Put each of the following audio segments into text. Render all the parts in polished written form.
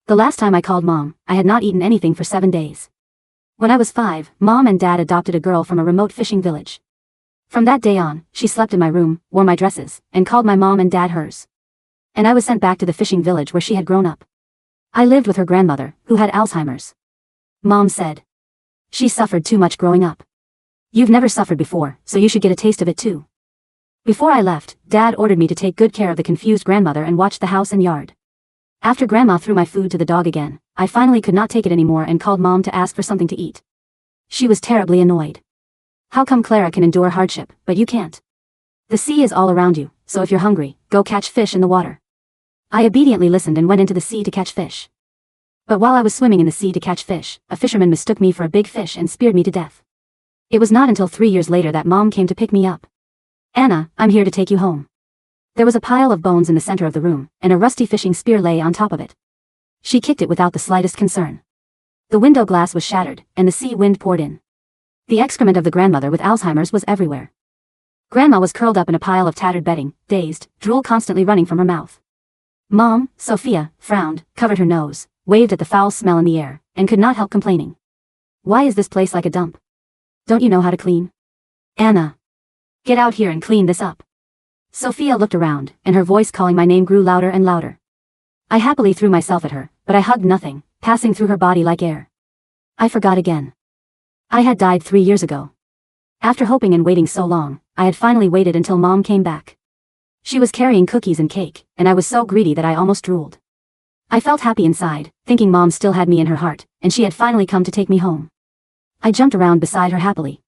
The last time I called Mom, I had not eaten anything for 7 days. When I was 5, Mom and Dad adopted a girl from a remote fishing village. From that day on, she slept in my room, wore my dresses, and called my mom and dad hers. And I was sent back to the fishing village where she had grown up. I lived with her grandmother, who had Alzheimer's. Mom said. She suffered too much growing up. You've never suffered before, so you should get a taste of it too. Before I left, Dad ordered me to take good care of the confused grandmother and watch the house and yard. After Grandma threw my food to the dog again, I finally could not take it anymore and called Mom to ask for something to eat. She was terribly annoyed. How come Clara can endure hardship, but you can't? The sea is all around you, so if you're hungry, go catch fish in the water. I obediently listened and went into the sea to catch fish. But while I was swimming in the sea to catch fish, a fisherman mistook me for a big fish and speared me to death. It was not until 3 years later that Mom came to pick me up. Anna, I'm here to take you home. There was a pile of bones in the center of the room, and a rusty fishing spear lay on top of it. She kicked it without the slightest concern. The window glass was shattered, and the sea wind poured in. The excrement of the grandmother with Alzheimer's was everywhere. Grandma was curled up in a pile of tattered bedding, dazed, drool constantly running from her mouth. Mom, Sophia, frowned, covered her nose, waved at the foul smell in the air, and could not help complaining. Why is this place like a dump? Don't you know how to clean? Anna. Get out here and clean this up. Sophia looked around, and her voice calling my name grew louder and louder. I happily threw myself at her, but I hugged nothing, passing through her body like air. I forgot again. I had died 3 years ago. After hoping and waiting so long, I had finally waited until Mom came back. She was carrying cookies and cake, and I was so greedy that I almost drooled. I felt happy inside, thinking Mom still had me in her heart, and she had finally come to take me home. I jumped around beside her happily.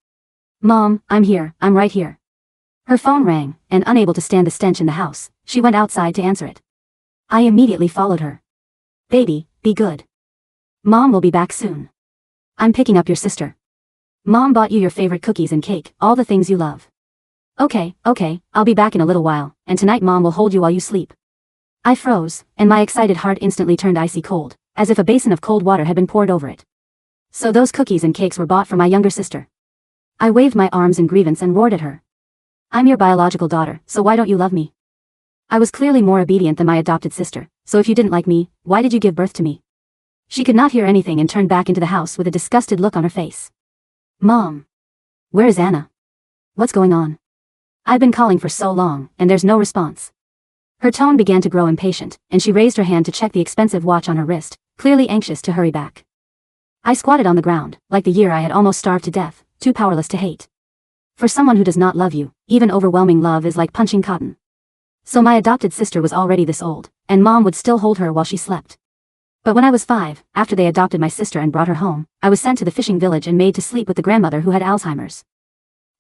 Mom, I'm here, I'm right here. Her phone rang, and unable to stand the stench in the house, she went outside to answer it. I immediately followed her. Baby, be good. Mom will be back soon. I'm picking up your sister. Mom bought you your favorite cookies and cake, all the things you love. Okay, I'll be back in a little while, and tonight Mom will hold you while you sleep. I froze, and my excited heart instantly turned icy cold, as if a basin of cold water had been poured over it. So those cookies and cakes were bought for my younger sister. I waved my arms in grievance and roared at her. I'm your biological daughter, so why don't you love me? I was clearly more obedient than my adopted sister, so if you didn't like me, why did you give birth to me? She could not hear anything and turned back into the house with a disgusted look on her face. Mom. Where is Anna? What's going on? I've been calling for so long, and there's no response. Her tone began to grow impatient, and she raised her hand to check the expensive watch on her wrist, clearly anxious to hurry back. I squatted on the ground, like the year I had almost starved to death, too powerless to hate. For someone who does not love you, even overwhelming love is like punching cotton. So my adopted sister was already this old, and Mom would still hold her while she slept. But when I was 5, after they adopted my sister and brought her home, I was sent to the fishing village and made to sleep with the grandmother who had Alzheimer's.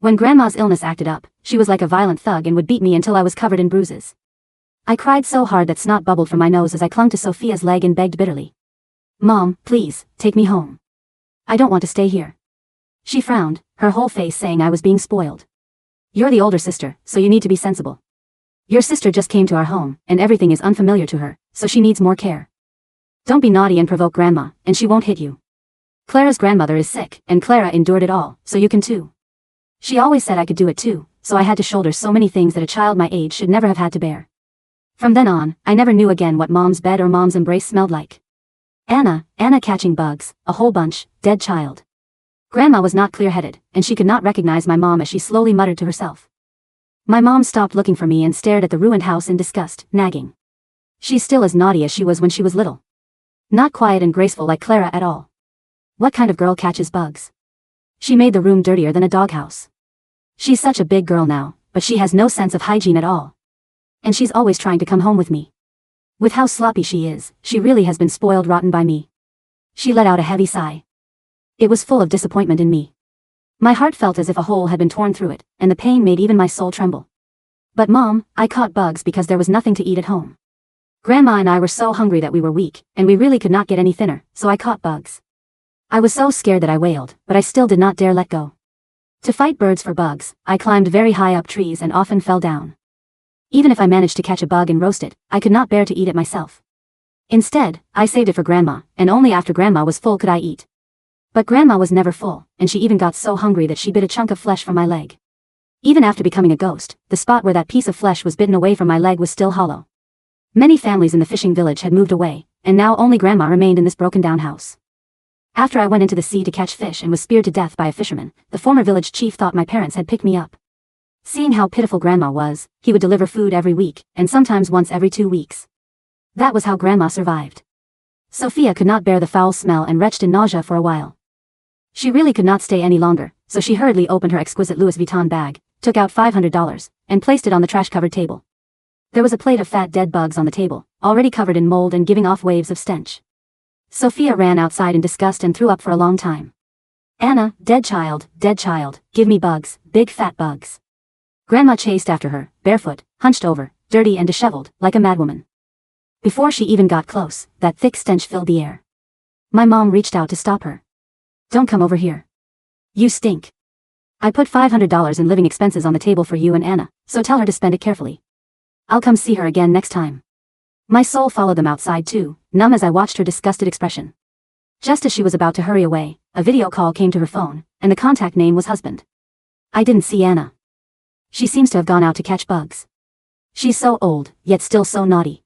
When Grandma's illness acted up, she was like a violent thug and would beat me until I was covered in bruises. I cried so hard that snot bubbled from my nose as I clung to Sophia's leg and begged bitterly. Mom, please, take me home. I don't want to stay here. She frowned, her whole face saying I was being spoiled. You're the older sister, so you need to be sensible. Your sister just came to our home, and everything is unfamiliar to her, so she needs more care. Don't be naughty and provoke Grandma, and she won't hit you. Clara's grandmother is sick, and Clara endured it all, so you can too. She always said I could do it too, so I had to shoulder so many things that a child my age should never have had to bear. From then on, I never knew again what Mom's bed or Mom's embrace smelled like. Anna catching bugs, a whole bunch, dead child. Grandma was not clear-headed, and she could not recognize my mom as she slowly muttered to herself. My mom stopped looking for me and stared at the ruined house in disgust, nagging. She's still as naughty as she was when she was little. Not quiet and graceful like Clara at all. What kind of girl catches bugs? She made the room dirtier than a doghouse. She's such a big girl now, but she has no sense of hygiene at all. And she's always trying to come home with me. With how sloppy she is, she really has been spoiled rotten by me. She let out a heavy sigh. It was full of disappointment in me. My heart felt as if a hole had been torn through it, and the pain made even my soul tremble. But Mom, I caught bugs because there was nothing to eat at home. Grandma and I were so hungry that we were weak, and we really could not get any thinner, so I caught bugs. I was so scared that I wailed, but I still did not dare let go. To fight birds for bugs, I climbed very high up trees and often fell down. Even if I managed to catch a bug and roast it, I could not bear to eat it myself. Instead, I saved it for Grandma, and only after Grandma was full could I eat. But Grandma was never full, and she even got so hungry that she bit a chunk of flesh from my leg. Even after becoming a ghost, the spot where that piece of flesh was bitten away from my leg was still hollow. Many families in the fishing village had moved away, and now only Grandma remained in this broken-down house. After I went into the sea to catch fish and was speared to death by a fisherman, the former village chief thought my parents had picked me up. Seeing how pitiful Grandma was, he would deliver food every week, and sometimes once every 2 weeks. That was how Grandma survived. Sophia could not bear the foul smell and retched in nausea for a while. She really could not stay any longer, so she hurriedly opened her exquisite Louis Vuitton bag, took out $500, and placed it on the trash-covered table. There was a plate of fat dead bugs on the table, already covered in mold and giving off waves of stench. Sophia ran outside in disgust and threw up for a long time. Anna, dead child, give me bugs, big fat bugs. Grandma chased after her, barefoot, hunched over, dirty and disheveled, like a madwoman. Before she even got close, that thick stench filled the air. My mom reached out to stop her. Don't come over here. You stink. I put $500 in living expenses on the table for you and Anna, so tell her to spend it carefully. I'll come see her again next time. My soul followed them outside too, numb as I watched her disgusted expression. Just as she was about to hurry away, a video call came to her phone, and the contact name was husband. I didn't see Anna. She seems to have gone out to catch bugs. She's so old, yet still so naughty.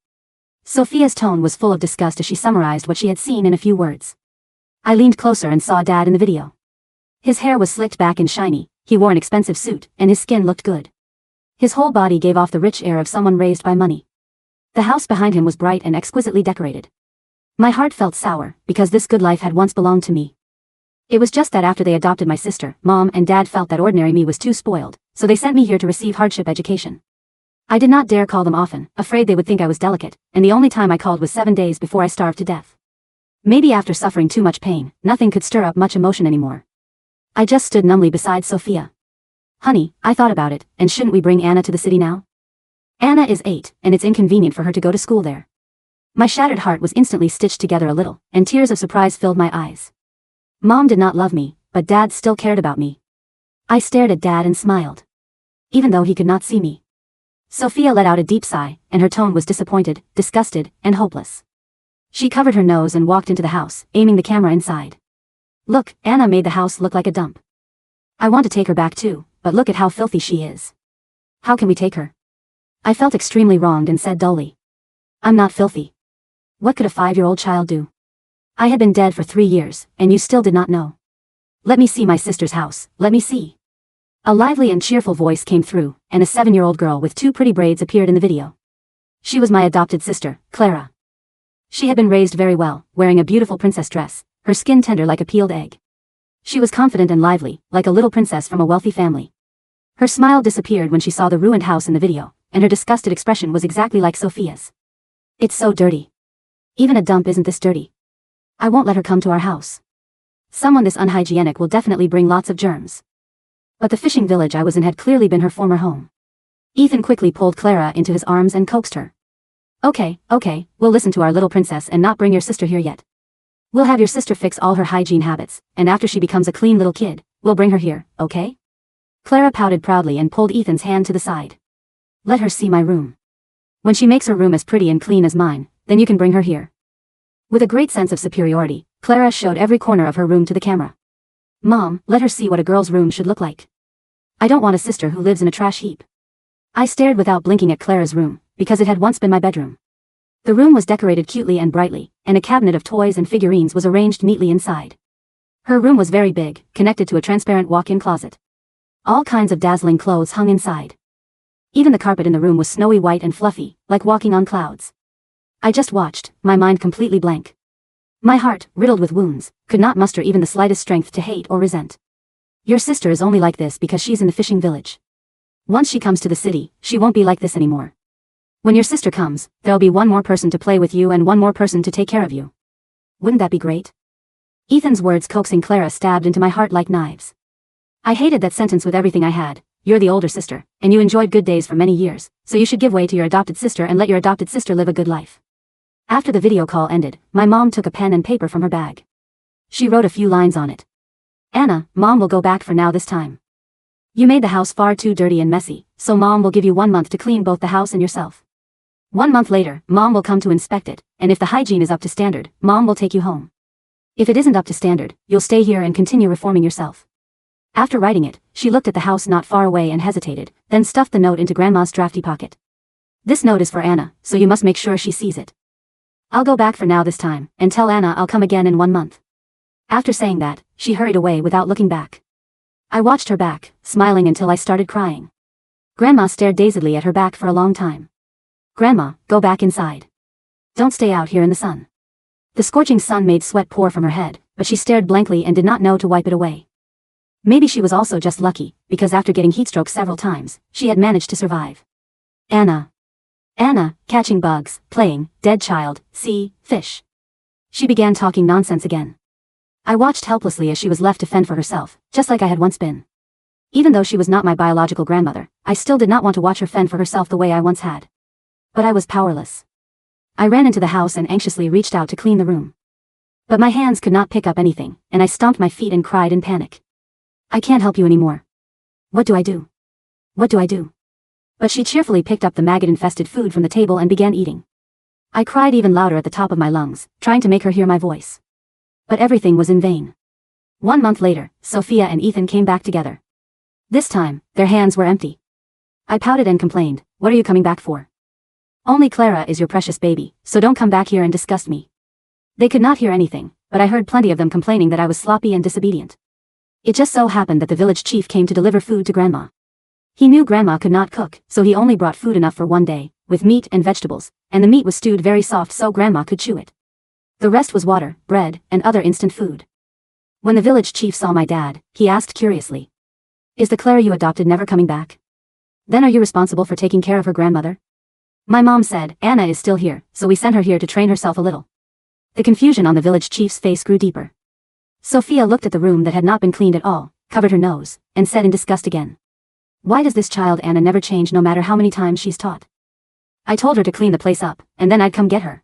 Sophia's tone was full of disgust as she summarized what she had seen in a few words. I leaned closer and saw Dad in the video. His hair was slicked back and shiny, he wore an expensive suit, and his skin looked good. His whole body gave off the rich air of someone raised by money. The house behind him was bright and exquisitely decorated. My heart felt sour, because this good life had once belonged to me. It was just that after they adopted my sister, Mom and Dad felt that ordinary me was too spoiled, so they sent me here to receive hardship education. I did not dare call them often, afraid they would think I was delicate, and the only time I called was 7 days before I starved to death. Maybe after suffering too much pain, nothing could stir up much emotion anymore. I just stood numbly beside Sophia. Honey, I thought about it, and shouldn't we bring Anna to the city now? Anna is 8, and it's inconvenient for her to go to school there. My shattered heart was instantly stitched together a little, and tears of surprise filled my eyes. Mom did not love me, but Dad still cared about me. I stared at Dad and smiled. Even though he could not see me. Sophia let out a deep sigh, and her tone was disappointed, disgusted, and hopeless. She covered her nose and walked into the house, aiming the camera inside. Look, Anna made the house look like a dump. I want to take her back too, but look at how filthy she is. How can we take her? I felt extremely wronged and said dully. I'm not filthy. What could a 5-year-old child do? I had been dead for 3 years, and you still did not know. Let me see my sister's house, let me see. A lively and cheerful voice came through, and a 7-year-old girl with 2 pretty braids appeared in the video. She was my adopted sister, Clara. She had been raised very well, wearing a beautiful princess dress, her skin tender like a peeled egg. She was confident and lively, like a little princess from a wealthy family. Her smile disappeared when she saw the ruined house in the video, and her disgusted expression was exactly like Sophia's. It's so dirty. Even a dump isn't this dirty. I won't let her come to our house. Someone this unhygienic will definitely bring lots of germs. But the fishing village I was in had clearly been her former home. Ethan quickly pulled Clara into his arms and coaxed her. Okay, we'll listen to our little princess and not bring your sister here yet. We'll have your sister fix all her hygiene habits, and after she becomes a clean little kid, we'll bring her here, okay? Clara pouted proudly and pulled Ethan's hand to the side. Let her see my room. When she makes her room as pretty and clean as mine, then you can bring her here. With a great sense of superiority, Clara showed every corner of her room to the camera. Mom, let her see what a girl's room should look like. I don't want a sister who lives in a trash heap. I stared without blinking at Clara's room, because it had once been my bedroom. The room was decorated cutely and brightly, and a cabinet of toys and figurines was arranged neatly inside. Her room was very big, connected to a transparent walk-in closet. All kinds of dazzling clothes hung inside. Even the carpet in the room was snowy white and fluffy, like walking on clouds. I just watched, my mind completely blank. My heart, riddled with wounds, could not muster even the slightest strength to hate or resent. Your sister is only like this because she's in the fishing village. Once she comes to the city, she won't be like this anymore. When your sister comes, there'll be one more person to play with you and one more person to take care of you. Wouldn't that be great? Ethan's words coaxing Clara stabbed into my heart like knives. I hated that sentence with everything I had. You're the older sister, and you enjoyed good days for many years, so you should give way to your adopted sister and let your adopted sister live a good life. After the video call ended, my mom took a pen and paper from her bag. She wrote a few lines on it. Anna, Mom will go back for now this time. You made the house far too dirty and messy, so Mom will give you 1 month to clean both the house and yourself. 1 month later, Mom will come to inspect it, and if the hygiene is up to standard, Mom will take you home. If it isn't up to standard, you'll stay here and continue reforming yourself. After writing it, she looked at the house not far away and hesitated, then stuffed the note into Grandma's drafty pocket. This note is for Anna, so you must make sure she sees it. I'll go back for now this time, and tell Anna I'll come again in 1 month. After saying that, she hurried away without looking back. I watched her back, smiling until I started crying. Grandma stared dazedly at her back for a long time. Grandma, go back inside. Don't stay out here in the sun. The scorching sun made sweat pour from her head, but she stared blankly and did not know to wipe it away. Maybe she was also just lucky, because after getting heatstroke several times, she had managed to survive. Anna, catching bugs, playing, dead child, sea, fish. She began talking nonsense again. I watched helplessly as she was left to fend for herself, just like I had once been. Even though she was not my biological grandmother, I still did not want to watch her fend for herself the way I once had. But I was powerless. I ran into the house and anxiously reached out to clean the room. But my hands could not pick up anything, and I stomped my feet and cried in panic. I can't help you anymore. What do I do? What do I do? But she cheerfully picked up the maggot-infested food from the table and began eating. I cried even louder at the top of my lungs, trying to make her hear my voice. But everything was in vain. 1 month later, Sophia and Ethan came back together. This time, their hands were empty. I pouted and complained, "What are you coming back for? Only Clara is your precious baby, so don't come back here and disgust me." They could not hear anything, but I heard plenty of them complaining that I was sloppy and disobedient. It just so happened that the village chief came to deliver food to Grandma. He knew Grandma could not cook, so he only brought food enough for 1 day, with meat and vegetables, and the meat was stewed very soft so Grandma could chew it. The rest was water, bread, and other instant food. When the village chief saw my dad, he asked curiously, "Is the Clara you adopted never coming back? Then are you responsible for taking care of her grandmother?" My mom said, "Anna is still here, so we sent her here to train herself a little." The confusion on the village chief's face grew deeper. Sophia looked at the room that had not been cleaned at all, covered her nose, and said in disgust again, "Why does this child Anna never change no matter how many times she's taught? I told her to clean the place up, and then I'd come get her.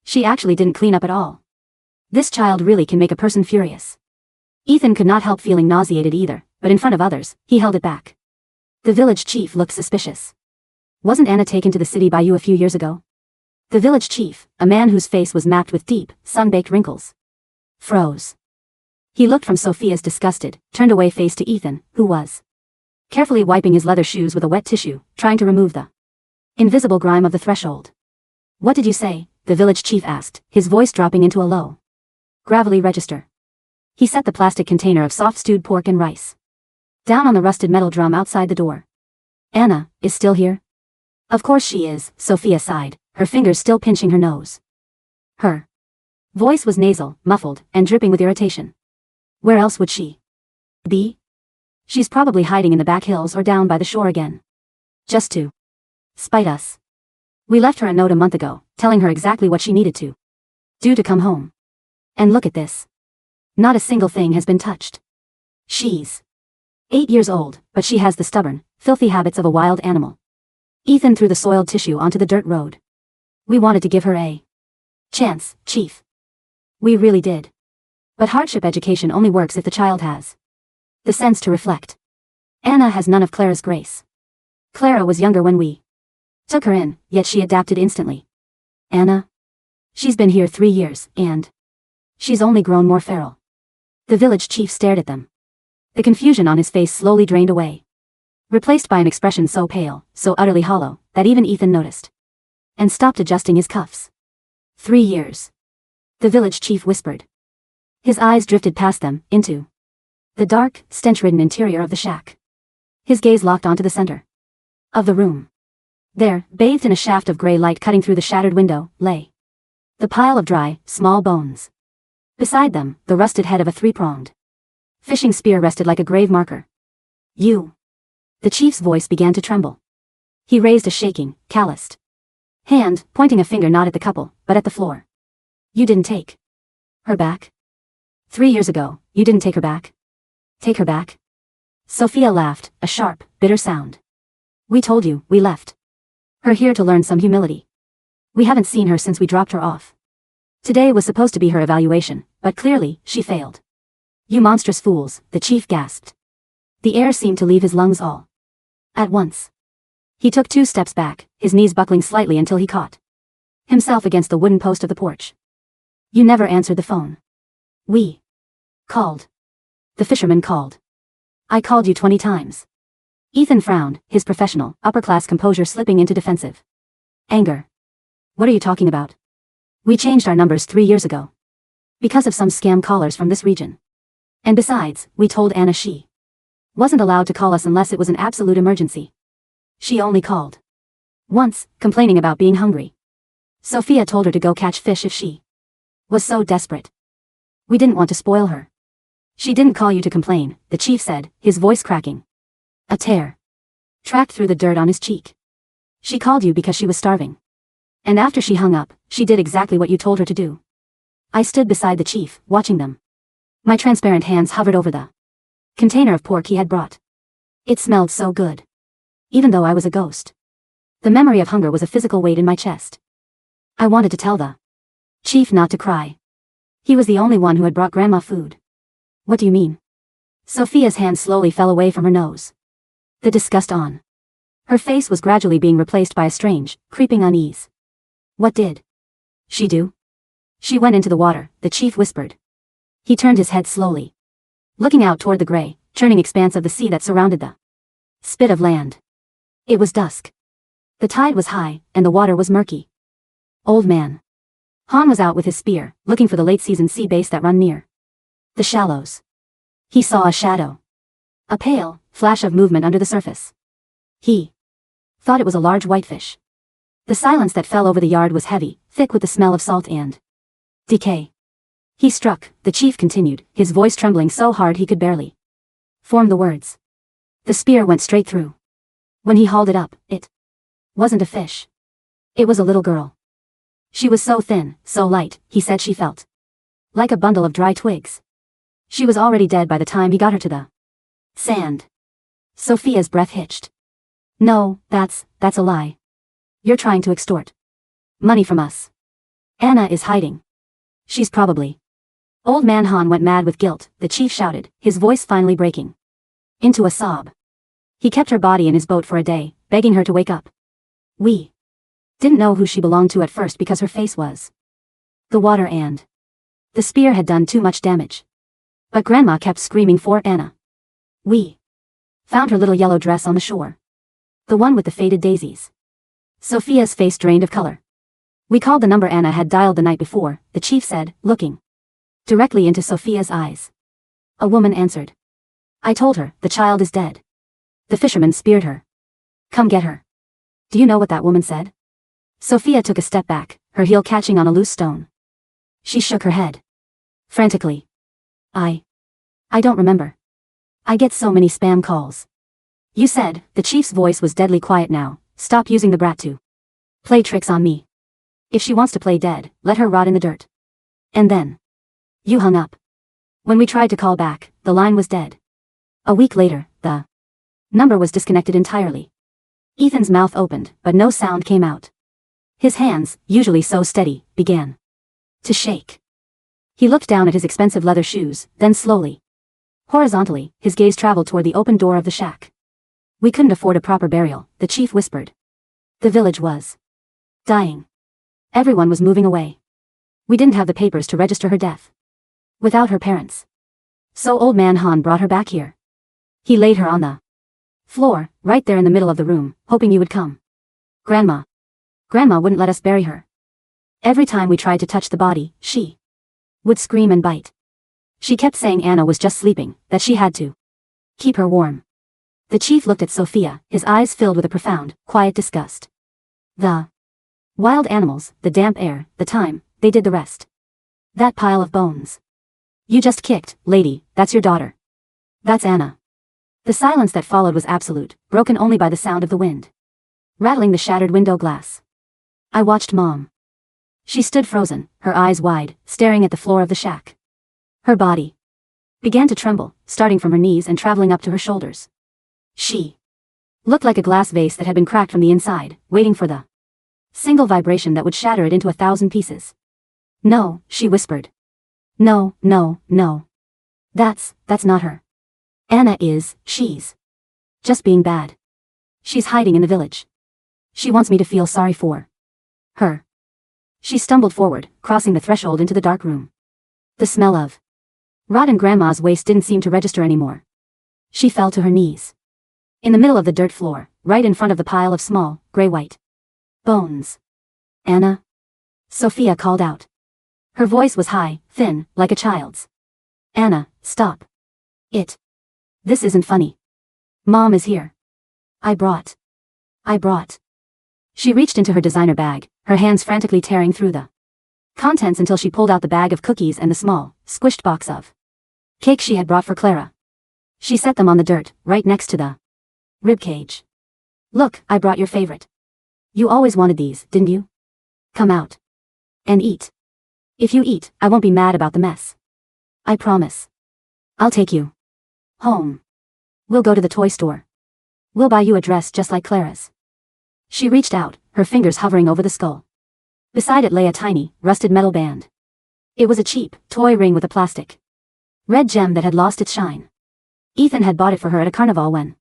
She actually didn't clean up at all. This child really can make a person furious." Ethan could not help feeling nauseated either, but in front of others, he held it back. The village chief looked suspicious. "Wasn't Anna taken to the city by you a few years ago?" The village chief, a man whose face was mapped with deep, sun-baked wrinkles, froze. He looked from Sophia's disgusted, turned away face to Ethan, who was carefully wiping his leather shoes with a wet tissue, trying to remove the invisible grime of the threshold. "What did you say?" the village chief asked, his voice dropping into a low, gravelly register. He set the plastic container of soft stewed pork and rice down on the rusted metal drum outside the door. "Anna is still here?" "Of course she is," Sophia sighed, her fingers still pinching her nose. Her voice was nasal, muffled, and dripping with irritation. "Where else would she be? She's probably hiding in the back hills or down by the shore again. Just to spite us. We left her a note a month ago, telling her exactly what she needed to do to come home. And look at this. Not a single thing has been touched. She's 8 years old, but she has the stubborn, filthy habits of a wild animal." Ethan threw the soiled tissue onto the dirt road. "We wanted to give her a chance, Chief. We really did. But hardship education only works if the child has the sense to reflect. Anna has none of Clara's grace. Clara was younger when we took her in, yet she adapted instantly. Anna? She's been here 3 years, and she's only grown more feral." The village chief stared at them. The confusion on his face slowly drained away, replaced by an expression so pale, so utterly hollow, that even Ethan noticed, and stopped adjusting his cuffs. 3 years. The village chief whispered. His eyes drifted past them, into the dark, stench-ridden interior of the shack. His gaze locked onto the center of the room. There, bathed in a shaft of gray light cutting through the shattered window, lay the pile of dry, small bones. Beside them, the rusted head of a 3-pronged fishing spear rested like a grave marker. "You." The chief's voice began to tremble. He raised a shaking, calloused hand, pointing a finger not at the couple, but at the floor. "You didn't take her back? 3 years ago, you didn't take her back? Take her back?" Sophia laughed, a sharp, bitter sound. "We told you, we left her here to learn some humility. We haven't seen her since we dropped her off. Today was supposed to be her evaluation, but clearly, she failed." "You monstrous fools," the chief gasped. The air seemed to leave his lungs all at once. He took 2 steps back, his knees buckling slightly until he caught himself against the wooden post of the porch. "You never answered the phone. We called. The fisherman called. I called you 20 times. Ethan frowned, his professional, upper-class composure slipping into defensive anger. "What are you talking about? We changed our numbers 3 years ago. Because of some scam callers from this region. And besides, we told Anna she wasn't allowed to call us unless it was an absolute emergency. She only called once, complaining about being hungry. Sophia told her to go catch fish if she was so desperate. We didn't want to spoil her. She didn't call you to complain, the chief said, his voice cracking. A tear tracked through the dirt on his cheek. She called you because she was starving. And after she hung up, she did exactly what you told her to do. I stood beside the chief, watching them. My transparent hands hovered over the container of pork he had brought. It smelled so good. Even though I was a ghost. The memory of hunger was a physical weight in my chest. I wanted to tell the chief not to cry. He was the only one who had brought Grandma food. What do you mean? Sophia's hand slowly fell away from her nose. The disgust on her face was gradually being replaced by a strange, creeping unease. What did she do? She went into the water, the chief whispered. He turned his head slowly, looking out toward the gray, churning expanse of the sea that surrounded the spit of land. It was dusk. The tide was high, and the water was murky. Old man Han was out with his spear, looking for the late-season sea bass that run near the shallows. He saw a shadow. A pale flash of movement under the surface. He thought it was a large whitefish. The silence that fell over the yard was heavy, thick with the smell of salt and decay. He struck, the chief continued, his voice trembling so hard he could barely form the words. The spear went straight through. When he hauled it up, it wasn't a fish. It was a little girl. She was so thin, so light, he said she felt like a bundle of dry twigs. She was already dead by the time he got her to the sand. Sophia's breath hitched. No, that's a lie. You're trying to extort money from us. Anna is hiding. She's probably. Old man Han went mad with guilt, the chief shouted, his voice finally breaking into a sob. He kept her body in his boat for a day, begging her to wake up. We didn't know who she belonged to at first because her face was the water and the spear had done too much damage. But Grandma kept screaming for Anna. We found her little yellow dress on the shore. The one with the faded daisies. Sophia's face drained of color. We called the number Anna had dialed the night before, the chief said, looking directly into Sophia's eyes. A woman answered. I told her, the child is dead. The fisherman speared her. Come get her. Do you know what that woman said? Sophia took a step back, her heel catching on a loose stone. She shook her head frantically. I don't remember. I get so many spam calls. You said, the chief's voice was deadly quiet now, stop using the brat to play tricks on me. If she wants to play dead, let her rot in the dirt. And then you hung up. When we tried to call back, the line was dead. A week later, the number was disconnected entirely. Ethan's mouth opened, but no sound came out. His hands, usually so steady, began to shake. He looked down at his expensive leather shoes, then slowly, horizontally, his gaze traveled toward the open door of the shack. We couldn't afford a proper burial, the chief whispered. The village was dying. Everyone was moving away. We didn't have the papers to register her death. Without her parents. So old man Han brought her back here. He laid her on the floor, right there in the middle of the room, hoping you would come. Grandma wouldn't let us bury her. Every time we tried to touch the body, she would scream and bite. She kept saying Anna was just sleeping, that she had to keep her warm. The chief looked at Sophia, his eyes filled with a profound, quiet disgust. The wild animals, the damp air, the time, they did the rest. That pile of bones you just kicked, lady, that's your daughter. That's Anna. The silence that followed was absolute, broken only by the sound of the wind rattling the shattered window glass. I watched Mom. She stood frozen, her eyes wide, staring at the floor of the shack. Her body began to tremble, starting from her knees and traveling up to her shoulders. She looked like a glass vase that had been cracked from the inside, waiting for the single vibration that would shatter it into 1,000 pieces. No, she whispered. No, no, no. That's not her. Anna she's just being bad. She's hiding in the village. She wants me to feel sorry for her. She stumbled forward, crossing the threshold into the dark room. The smell of rot in Grandma's waist didn't seem to register anymore. She fell to her knees. In the middle of the dirt floor, right in front of the pile of small, gray-white bones. Anna? Sophia called out. Her voice was high, thin, like a child's. Anna, stop. This isn't funny. Mom is here. I brought. She reached into her designer bag, her hands frantically tearing through the contents until she pulled out the bag of cookies and the small, squished box of cake she had brought for Clara. She set them on the dirt, right next to the ribcage. Look, I brought your favorite. You always wanted these, didn't you? Come out. And eat. If you eat, I won't be mad about the mess. I promise. I'll take you home. We'll go to the toy store. We'll buy you a dress just like Clara's. She reached out, her fingers hovering over the skull. Beside it lay a tiny, rusted metal band. It was a cheap, toy ring with a plastic red gem that had lost its shine. Ethan had bought it for her at a carnival when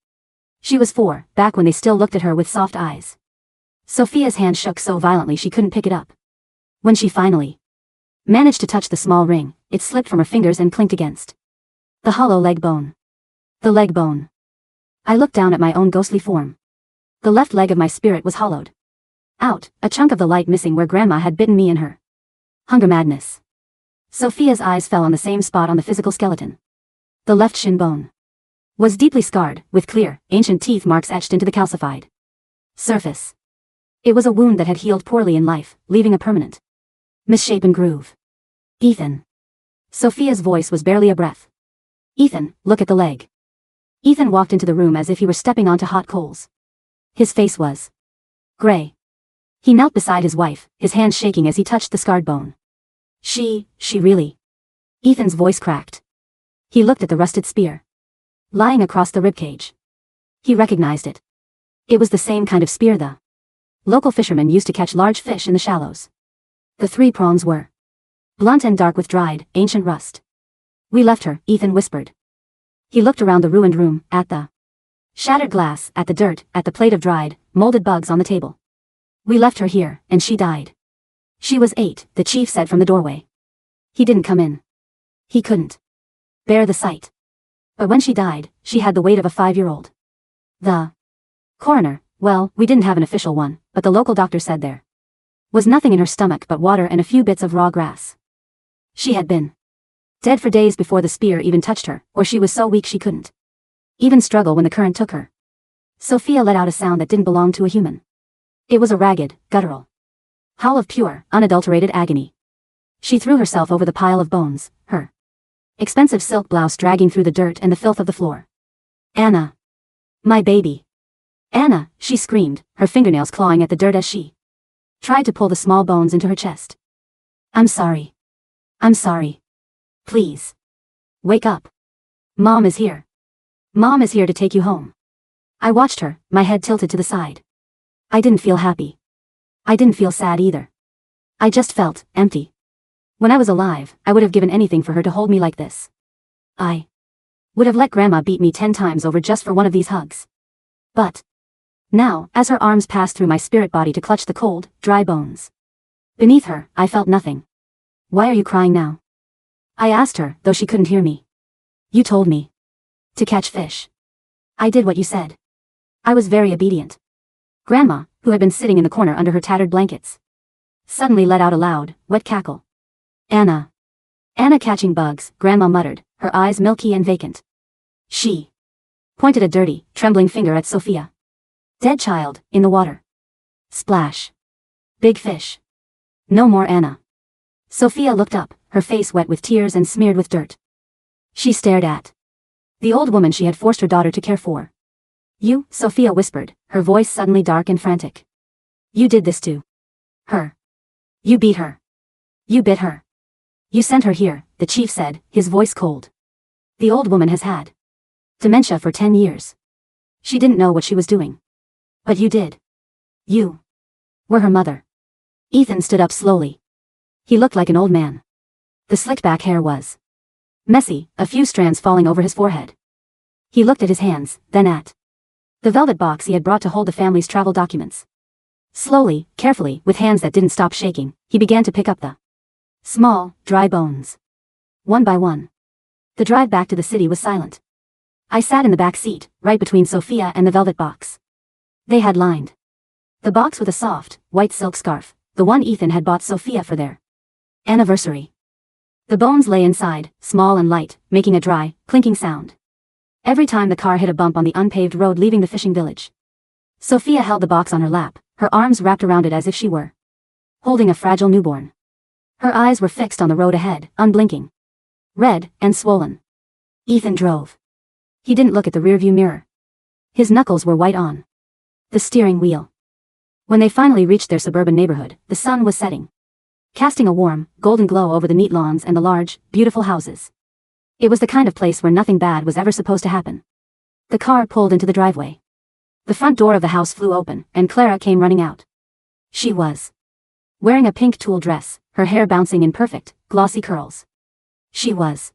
she was 4, back when they still looked at her with soft eyes. Sophia's hand shook so violently she couldn't pick it up. When she finally managed to touch the small ring, it slipped from her fingers and clinked against the hollow leg bone. The leg bone. I looked down at my own ghostly form. The left leg of my spirit was hollowed out, a chunk of the light missing where Grandma had bitten me in her hunger madness. Sophia's eyes fell on the same spot on the physical skeleton. The left shin bone was deeply scarred, with clear, ancient teeth marks etched into the calcified surface. It was a wound that had healed poorly in life, leaving a permanent, misshapen groove. Ethan. Sophia's voice was barely a breath. Ethan, look at the leg. Ethan walked into the room as if he were stepping onto hot coals. His face was gray. He knelt beside his wife, his hands shaking as he touched the scarred bone. She really. Ethan's voice cracked. He looked at the rusted spear lying across the ribcage. He recognized it. It was the same kind of spear the local fishermen used to catch large fish in the shallows. The 3 prongs were blunt and dark with dried, ancient rust. We left her, Ethan whispered. He looked around the ruined room, at the shattered glass, at the dirt, at the plate of dried, molded bugs on the table. We left her here, and she died. She was 8, the chief said from the doorway. He didn't come in. He couldn't bear the sight. But when she died, she had the weight of a 5-year-old. The coroner, well, we didn't have an official one, but the local doctor said there was nothing in her stomach but water and a few bits of raw grass. She had been dead for days before the spear even touched her, or she was so weak she couldn't even struggle when the current took her. Sophia let out a sound that didn't belong to a human. It was a ragged, guttural howl of pure, unadulterated agony. She threw herself over the pile of bones, her expensive silk blouse dragging through the dirt and the filth of the floor. Anna. My baby. Anna, she screamed, her fingernails clawing at the dirt as she tried to pull the small bones into her chest. I'm sorry. Please. Wake up. Mom is here. Mom is here to take you home. I watched her, my head tilted to the side. I didn't feel happy. I didn't feel sad either. I just felt empty. When I was alive, I would have given anything for her to hold me like this. I would have let Grandma beat me 10 times over just for one of these hugs. But now, as her arms passed through my spirit body to clutch the cold, dry bones beneath her, I felt nothing. Why are you crying now? I asked her, though she couldn't hear me. You told me to catch fish. I did what you said. I was very obedient. Grandma, who had been sitting in the corner under her tattered blankets, suddenly let out a loud, wet cackle. Anna catching bugs, Grandma muttered, her eyes milky and vacant. She pointed a dirty, trembling finger at Sophia. Dead child, in the water. Splash. Big fish. No more Anna. Sophia looked up, her face wet with tears and smeared with dirt. She stared at the old woman she had forced her daughter to care for. You, Sophia whispered, her voice suddenly dark and frantic. You did this to her. You beat her. You bit her. You sent her here, the chief said, his voice cold. The old woman has had dementia for 10 years. She didn't know what she was doing. But you did. You were her mother. Ethan stood up slowly. He looked like an old man. The slicked back hair was messy, a few strands falling over his forehead. He looked at his hands, then at the velvet box he had brought to hold the family's travel documents. Slowly, carefully, with hands that didn't stop shaking, he began to pick up the small, dry bones. One by one. The drive back to the city was silent. I sat in the back seat, right between Sophia and the velvet box. They had lined the box with a soft, white silk scarf, the one Ethan had bought Sophia for their anniversary. The bones lay inside, small and light, making a dry, clinking sound every time the car hit a bump on the unpaved road leaving the fishing village. Sophia held the box on her lap, her arms wrapped around it as if she were holding a fragile newborn. Her eyes were fixed on the road ahead, unblinking, red and swollen. Ethan drove. He didn't look at the rearview mirror. His knuckles were white on the steering wheel. When they finally reached their suburban neighborhood, the sun was setting, casting a warm, golden glow over the neat lawns and the large, beautiful houses. It was the kind of place where nothing bad was ever supposed to happen. The car pulled into the driveway. The front door of the house flew open, and Clara came running out. She was wearing a pink tulle dress, her hair bouncing in perfect, glossy curls. She was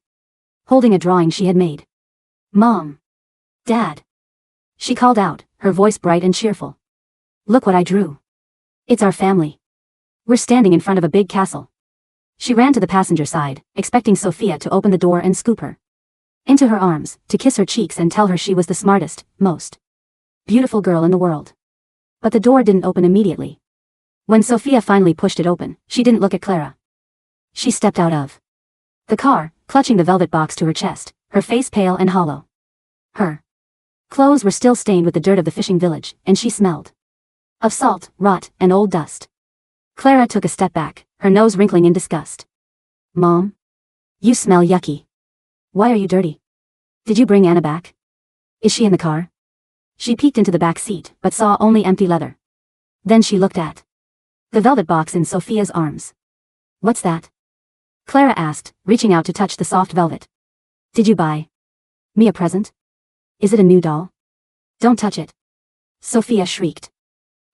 holding a drawing she had made. "Mom. Dad." She called out, her voice bright and cheerful. "Look what I drew. It's our family. We're standing in front of a big castle." She ran to the passenger side, expecting Sophia to open the door and scoop her into her arms, to kiss her cheeks and tell her she was the smartest, most beautiful girl in the world. But the door didn't open immediately. When Sophia finally pushed it open, she didn't look at Clara. She stepped out of the car, clutching the velvet box to her chest, her face pale and hollow. Her clothes were still stained with the dirt of the fishing village, and she smelled of salt, rot, and old dust. Clara took a step back, her nose wrinkling in disgust. "Mom? You smell yucky. Why are you dirty? Did you bring Anna back? Is she in the car?" She peeked into the back seat, but saw only empty leather. Then she looked at the velvet box in Sophia's arms. "What's that?" Clara asked, reaching out to touch the soft velvet. "Did you buy me a present? Is it a new doll? Don't touch it." Sophia shrieked.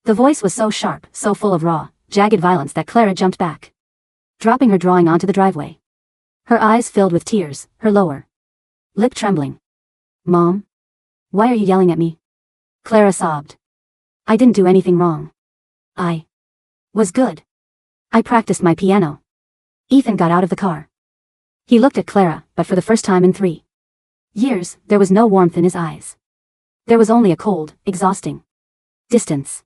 The voice was so sharp, so full of raw, jagged violence that Clara jumped back, dropping her drawing onto the driveway. Her eyes filled with tears, her lower lip trembling. "Mom? Why are you yelling at me?" Clara sobbed. "I didn't do anything wrong. I was good. I practiced my piano." Ethan got out of the car. He looked at Clara, but for the first time in 3 years, there was no warmth in his eyes. There was only a cold, exhausting distance.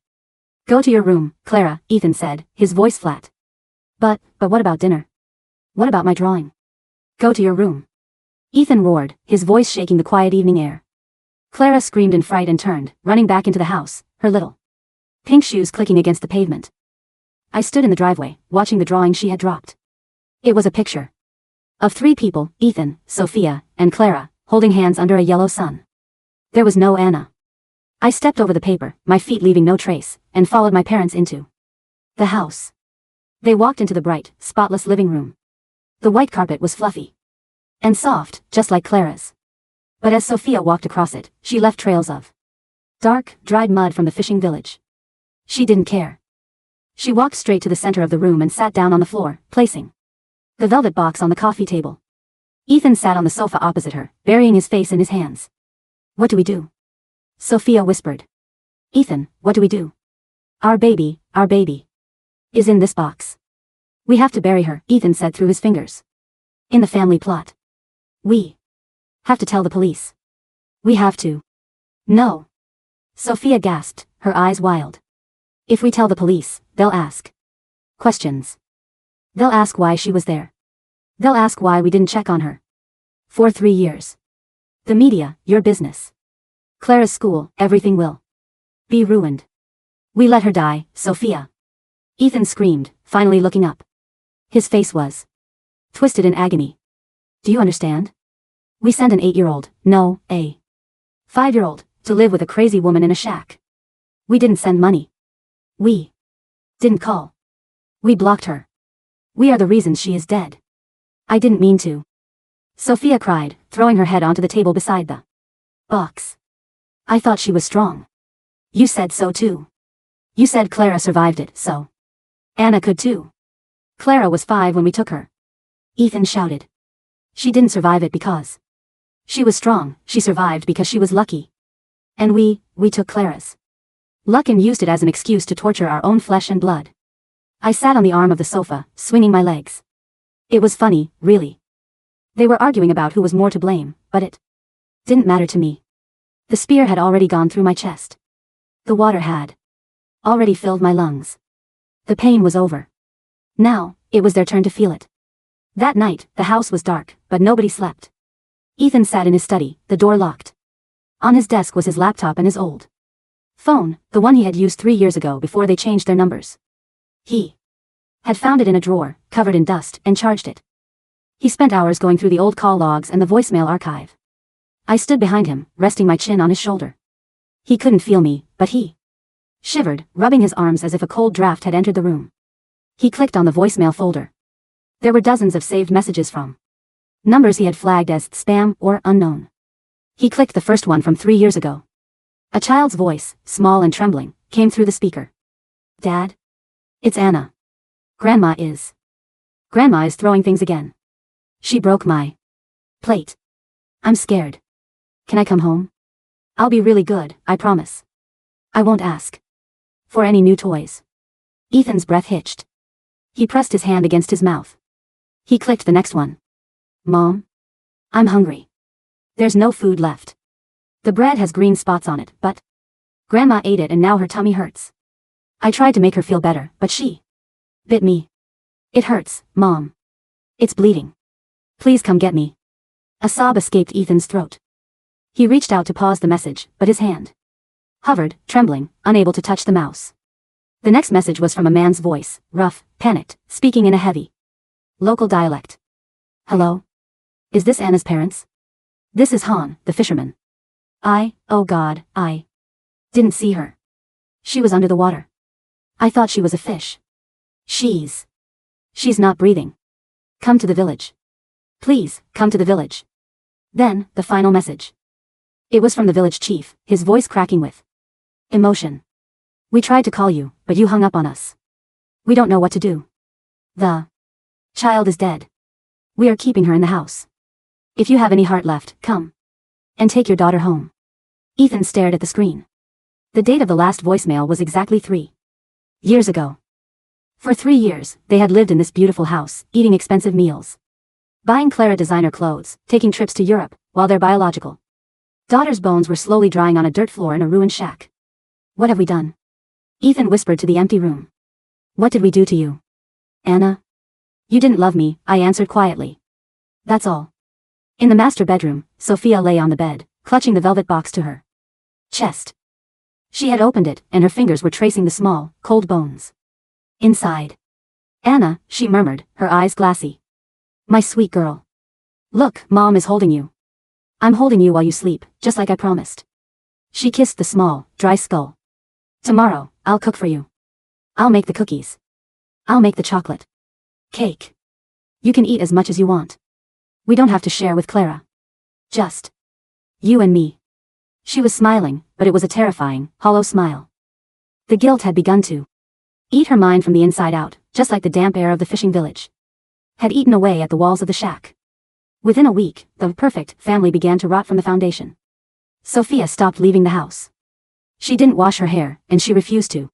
"Go to your room, Clara," Ethan said, his voice flat. But what about dinner? What about my drawing?" "Go to your room," Ethan roared, his voice shaking the quiet evening air. Clara screamed in fright and turned, running back into the house, her little pink shoes clicking against the pavement. I stood in the driveway, watching the drawing she had dropped. It was a picture of 3 people, Ethan, Sophia, and Clara, holding hands under a yellow sun. There was no Anna. I stepped over the paper, my feet leaving no trace, and followed my parents into the house. They walked into the bright, spotless living room. The white carpet was fluffy and soft, just like Clara's. But as Sophia walked across it, she left trails of dark, dried mud from the fishing village. She didn't care. She walked straight to the center of the room and sat down on the floor, placing the velvet box on the coffee table. Ethan sat on the sofa opposite her, burying his face in his hands. "What do we do?" Sophia whispered. "Ethan, what do we do? Our baby, is in this box. We have to bury her," Ethan said through his fingers. "In the family plot. We have to tell the police. We have to." "No." Sophia gasped, her eyes wild. "If we tell the police, they'll ask questions. They'll ask why she was there. They'll ask why we didn't check on her for 3 years. The media, your business. Clara's school, everything will be ruined. We let her die, Sophia." Ethan screamed, finally looking up. His face was twisted in agony. "Do you understand? We sent an 8-year-old, no, a 5-year-old, to live with a crazy woman in a shack. We didn't send money. We didn't call. We blocked her. We are the reasons she is dead. I didn't mean to." Sophia cried, throwing her head onto the table beside the box. "I thought she was strong. You said so too. You said Clara survived it, so Anna could too. Clara was 5 when we took her." Ethan shouted. "She didn't survive it because she was strong, she survived because she was lucky. And we took Clara's luck and used it as an excuse to torture our own flesh and blood." I sat on the arm of the sofa, swinging my legs. It was funny, really. They were arguing about who was more to blame, but it didn't matter to me. The spear had already gone through my chest. The water had already filled my lungs. The pain was over. Now, it was their turn to feel it. That night, the house was dark, but nobody slept. Ethan sat in his study, the door locked. On his desk was his laptop and his old phone, the one he had used 3 years ago before they changed their numbers. He had found it in a drawer, covered in dust, and charged it. He spent hours going through the old call logs and the voicemail archive. I stood behind him, resting my chin on his shoulder. He couldn't feel me, but he shivered, rubbing his arms as if a cold draft had entered the room. He clicked on the voicemail folder. There were dozens of saved messages from numbers he had flagged as spam or unknown. He clicked the first one from 3 years ago. A child's voice, small and trembling, came through the speaker. Dad? It's Anna. Grandma is throwing things again. She broke my plate. I'm scared. Can I come home? I'll be really good, I promise. I won't ask for any new toys. Ethan's breath hitched. He pressed his hand against his mouth. He clicked the next one. Mom? I'm hungry. There's no food left. The bread has green spots on it, but Grandma ate it and now her tummy hurts. I tried to make her feel better, but she bit me. It hurts, Mom. It's bleeding. Please come get me. A sob escaped Ethan's throat. He reached out to pause the message, but his hand hovered, trembling, unable to touch the mouse. The next message was from a man's voice, rough, panicked, speaking in a heavy local dialect. Hello? Is this Anna's parents? This is Han, the fisherman. Oh God, I didn't see her. She was under the water. I thought she was a fish. She's not breathing. Come to the village. Please, come to the village. Then, the final message. It was from the village chief, his voice cracking with emotion. We tried to call you, but you hung up on us. We don't know what to do. The child is dead. We are keeping her in the house. If you have any heart left, come and take your daughter home. Ethan stared at the screen. The date of the last voicemail was exactly 3 years ago. For 3 years, they had lived in this beautiful house, eating expensive meals, buying Clara designer clothes, taking trips to Europe, while their biological daughter's bones were slowly drying on a dirt floor in a ruined shack. What have we done? Ethan whispered to the empty room. What did we do to you? Anna? You didn't love me, I answered quietly. That's all. In the master bedroom, Sophia lay on the bed, clutching the velvet box to her chest. She had opened it, and her fingers were tracing the small, cold bones inside. Anna, she murmured, her eyes glassy. My sweet girl. Look, Mom is holding you. I'm holding you while you sleep, just like I promised. She kissed the small, dry skull. Tomorrow, I'll cook for you. I'll make the cookies. I'll make the chocolate cake. You can eat as much as you want. We don't have to share with Clara. Just you and me. She was smiling, but it was a terrifying, hollow smile. The guilt had begun to eat her mind from the inside out, just like the damp air of the fishing village had eaten away at the walls of the shack. Within a week, the perfect family began to rot from the foundation. Sophia stopped leaving the house. She didn't wash her hair, and she refused to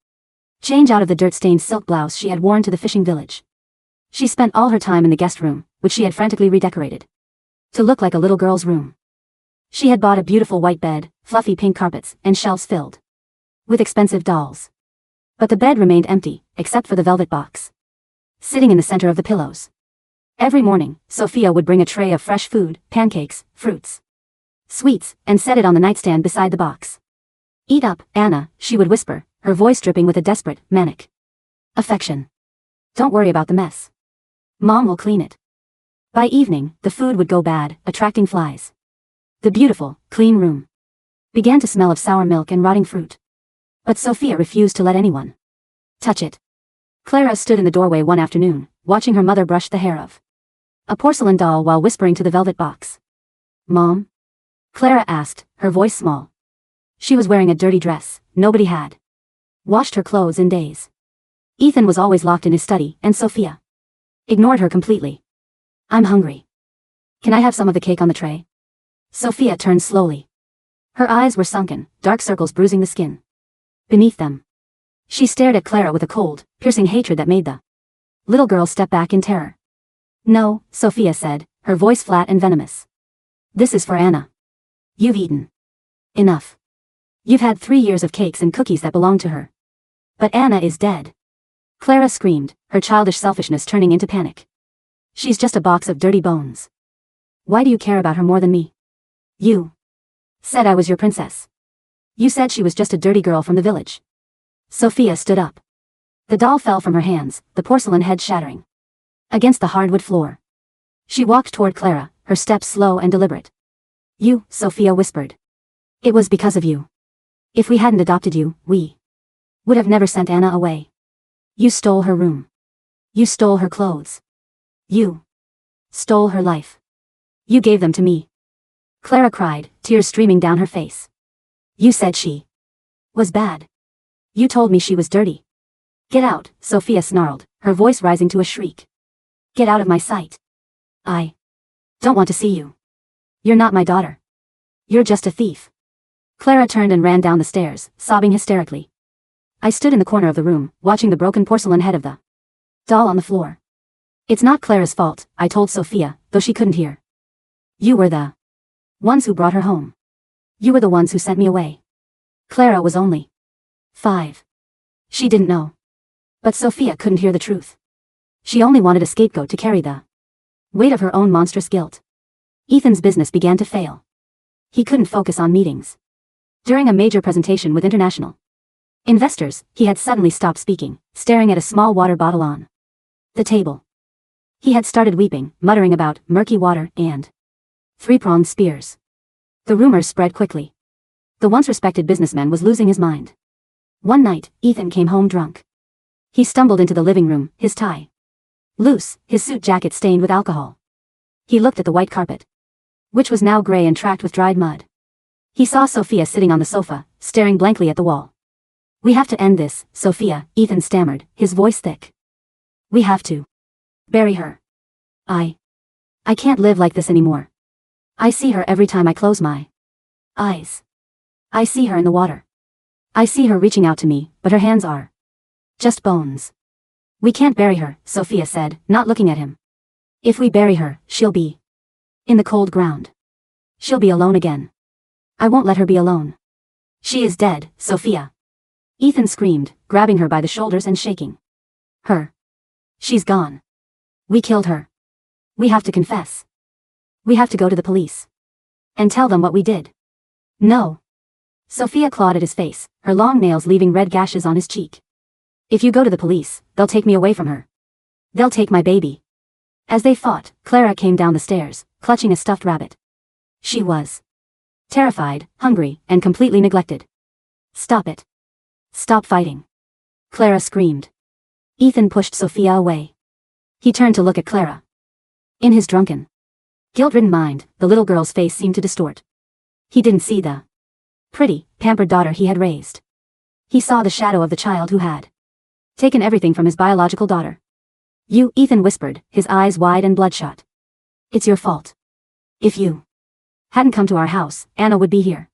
change out of the dirt-stained silk blouse she had worn to the fishing village. She spent all her time in the guest room, which she had frantically redecorated to look like a little girl's room. She had bought a beautiful white bed, fluffy pink carpets, and shelves filled with expensive dolls. But the bed remained empty, except for the velvet box sitting in the center of the pillows. Every morning, Sophia would bring a tray of fresh food, pancakes, fruits, sweets, and set it on the nightstand beside the box. Eat up, Anna, she would whisper, her voice dripping with a desperate, manic affection. Don't worry about the mess. Mom will clean it. By evening, the food would go bad, attracting flies. The beautiful, clean room began to smell of sour milk and rotting fruit. But Sophia refused to let anyone touch it. Clara stood in the doorway one afternoon, watching her mother brush the hair of a porcelain doll while whispering to the velvet box. Mom? Clara asked, her voice small. She was wearing a dirty dress. Nobody had washed her clothes in days. Ethan was always locked in his study, and Sophia ignored her completely. I'm hungry. Can I have some of the cake on the tray? Sophia turned slowly. Her eyes were sunken, dark circles bruising the skin beneath them. She stared at Clara with a cold, piercing hatred that made the little girl step back in terror. No, Sophia said, her voice flat and venomous. This is for Anna. You've eaten enough. You've had 3 years of cakes and cookies that belong to her. But Anna is dead. Clara screamed, her childish selfishness turning into panic. She's just a box of dirty bones. Why do you care about her more than me? You said I was your princess. You said she was just a dirty girl from the village. Sophia stood up. The doll fell from her hands, the porcelain head shattering against the hardwood floor. She walked toward Clara, her steps slow and deliberate. You, Sophia whispered. It was because of you. If we hadn't adopted you, we would have never sent Anna away. You stole her room. You stole her clothes. You stole her life. You gave them to me. Clara cried, tears streaming down her face. You said she was bad. You told me she was dirty. Get out, Sophia snarled, her voice rising to a shriek. Get out of my sight. I don't want to see you. You're not my daughter. You're just a thief. Clara turned and ran down the stairs, sobbing hysterically. I stood in the corner of the room, watching the broken porcelain head of the doll on the floor. It's not Clara's fault, I told Sophia, though she couldn't hear. You were the ones who brought her home. You were the ones who sent me away. Clara was only 5. She didn't know. But Sophia couldn't hear the truth. She only wanted a scapegoat to carry the weight of her own monstrous guilt. Ethan's business began to fail. He couldn't focus on meetings. During a major presentation with international investors, he had suddenly stopped speaking, staring at a small water bottle on the table. He had started weeping, muttering about murky water and three-pronged spears. The rumors spread quickly. The once respected businessman was losing his mind. One night, Ethan came home drunk. He stumbled into the living room, his tie loose, his suit jacket stained with alcohol. He looked at the white carpet, which was now gray and tracked with dried mud. He saw Sophia sitting on the sofa, staring blankly at the wall. We have to end this, Sophia, Ethan stammered, his voice thick. We have to bury her. I can't live like this anymore. I see her every time I close my eyes. I see her in the water. I see her reaching out to me, but her hands are just bones. We can't bury her, Sophia said, not looking at him. If we bury her, she'll be in the cold ground. She'll be alone again. I won't let her be alone. She is dead, Sophia. Ethan screamed, grabbing her by the shoulders and shaking her. She's gone. We killed her. We have to confess. We have to go to the police and tell them what we did. No. Sophia clawed at his face, her long nails leaving red gashes on his cheek. If you go to the police, they'll take me away from her. They'll take my baby. As they fought, Clara came down the stairs, clutching a stuffed rabbit. She was terrified, hungry, and completely neglected. Stop it. Stop fighting. Clara screamed. Ethan pushed Sophia away. He turned to look at Clara. In his drunken, guilt-ridden mind, the little girl's face seemed to distort. He didn't see the pretty, pampered daughter he had raised. He saw the shadow of the child who had taken everything from his biological daughter. You, Ethan whispered, his eyes wide and bloodshot. It's your fault. If you hadn't come to our house, Anna would be here.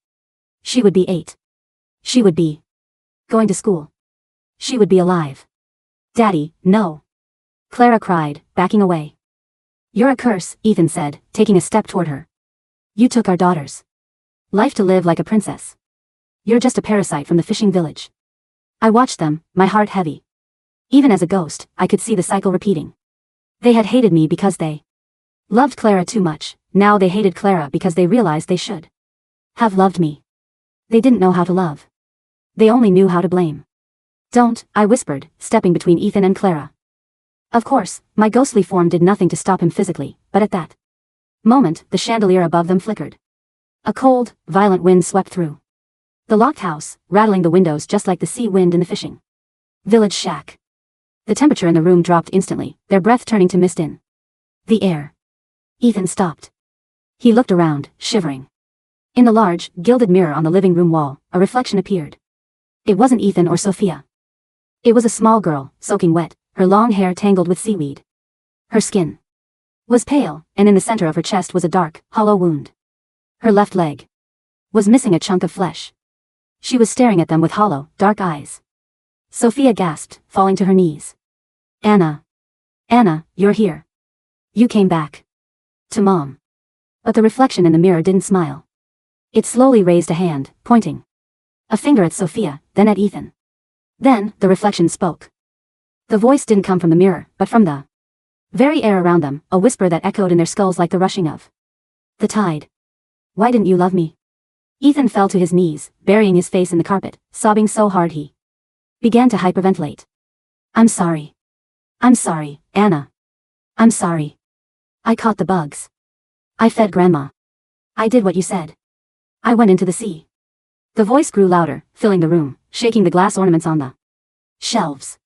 She would be 8. She would be going to school. She would be alive. Daddy, no. Clara cried, backing away. You're a curse, Ethan said, taking a step toward her. You took our daughter's life to live like a princess. You're just a parasite from the fishing village. I watched them, my heart heavy. Even as a ghost, I could see the cycle repeating. They had hated me because they loved Clara too much. Now they hated Clara because they realized they should have loved me. They didn't know how to love. They only knew how to blame. Don't, I whispered, stepping between Ethan and Clara. Of course, my ghostly form did nothing to stop him physically, but at that moment, the chandelier above them flickered. A cold, violent wind swept through the locked house, rattling the windows just like the sea wind in the fishing village shack. The temperature in the room dropped instantly, their breath turning to mist in the air. Ethan stopped. He looked around, shivering. In the large, gilded mirror on the living room wall, a reflection appeared. It wasn't Ethan or Sophia. It was a small girl, soaking wet, her long hair tangled with seaweed. Her skin was pale, and in the center of her chest was a dark, hollow wound. Her left leg was missing a chunk of flesh. She was staring at them with hollow, dark eyes. Sophia gasped, falling to her knees. Anna. Anna, you're here. You came back. To Mom. But the reflection in the mirror didn't smile. It slowly raised a hand, pointing a finger at Sophia, then at Ethan. Then, the reflection spoke. The voice didn't come from the mirror, but from the very air around them, a whisper that echoed in their skulls like the rushing of the tide. Why didn't you love me? Ethan fell to his knees, burying his face in the carpet, sobbing so hard he began to hyperventilate. I'm sorry. I'm sorry, Anna. I'm sorry. I caught the bugs. I fed Grandma. I did what you said. I went into the sea. The voice grew louder, filling the room, shaking the glass ornaments on the shelves.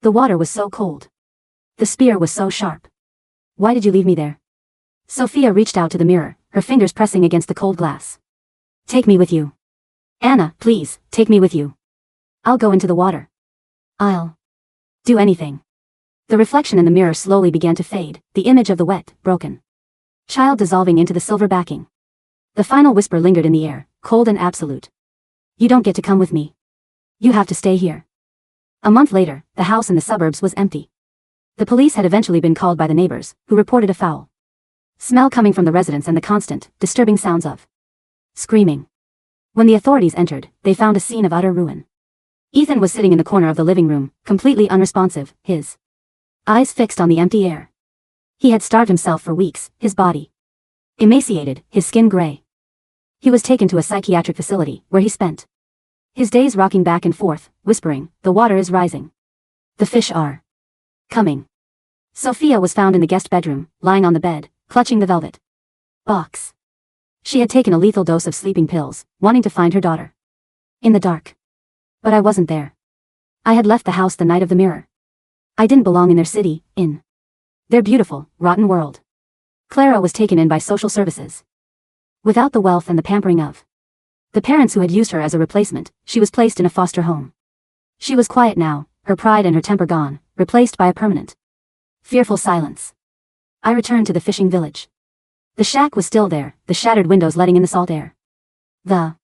The water was so cold. The spear was so sharp. Why did you leave me there? Sophia reached out to the mirror, her fingers pressing against the cold glass. Take me with you. Anna, please, take me with you. I'll go into the water. I'll do anything. The reflection in the mirror slowly began to fade, the image of the wet, broken child dissolving into the silver backing. The final whisper lingered in the air, cold and absolute. You don't get to come with me. You have to stay here. A month later, the house in the suburbs was empty. The police had eventually been called by the neighbors, who reported a foul smell coming from the residence and the constant, disturbing sounds of screaming. When the authorities entered, they found a scene of utter ruin. Ethan was sitting in the corner of the living room, completely unresponsive, his eyes fixed on the empty air. He had starved himself for weeks, his body emaciated, his skin gray. He was taken to a psychiatric facility, where he spent his days rocking back and forth, whispering, the water is rising. The fish are coming. Sophia was found in the guest bedroom, lying on the bed, clutching the velvet box. She had taken a lethal dose of sleeping pills, wanting to find her daughter in the dark. But I wasn't there. I had left the house the night of the mirror. I didn't belong in their city, in their beautiful, rotten world. Clara was taken in by social services. Without the wealth and the pampering of the parents who had used her as a replacement, she was placed in a foster home. She was quiet now, her pride and her temper gone, replaced by a permanent, fearful silence. I returned to the fishing village. The shack was still there, the shattered windows letting in the salt air. The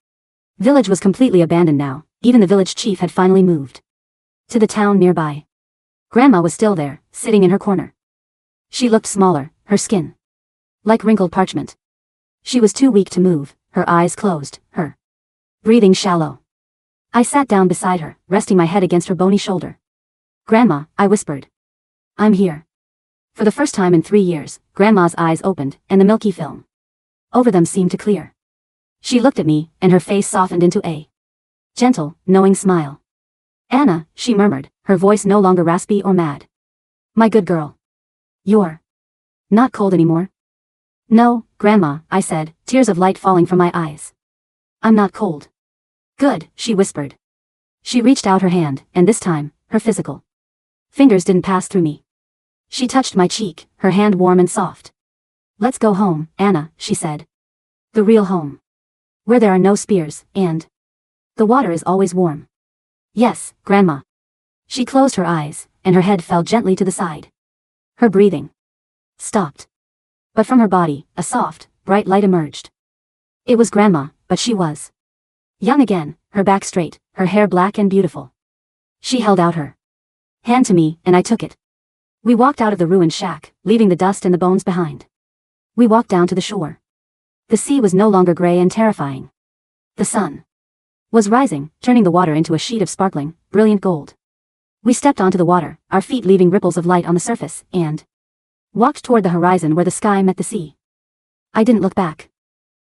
village was completely abandoned now, even the village chief had finally moved to the town nearby. Grandma was still there, sitting in her corner. She looked smaller, her skin like wrinkled parchment. She was too weak to move, her eyes closed, her breathing shallow. I sat down beside her, resting my head against her bony shoulder. Grandma, I whispered. I'm here. For the first time in 3 years, Grandma's eyes opened, and the milky film over them seemed to clear. She looked at me, and her face softened into a gentle, knowing smile. Anna, she murmured, her voice no longer raspy or mad. My good girl. You're not cold anymore? No, Grandma, I said, tears of light falling from my eyes. I'm not cold. Good, she whispered. She reached out her hand, and this time, her physical fingers didn't pass through me. She touched my cheek, her hand warm and soft. Let's go home, Anna, she said. The real home. Where there are no spears, and the water is always warm. Yes, Grandma. She closed her eyes, and her head fell gently to the side. Her breathing stopped. But from her body, a soft, bright light emerged. It was Grandma, but she was young again, her back straight, her hair black and beautiful. She held out her hand to me, and I took it. We walked out of the ruined shack, leaving the dust and the bones behind. We walked down to the shore. The sea was no longer gray and terrifying. The sun was rising, turning the water into a sheet of sparkling, brilliant gold. We stepped onto the water, our feet leaving ripples of light on the surface, and walked toward the horizon where the sky met the sea. I didn't look back.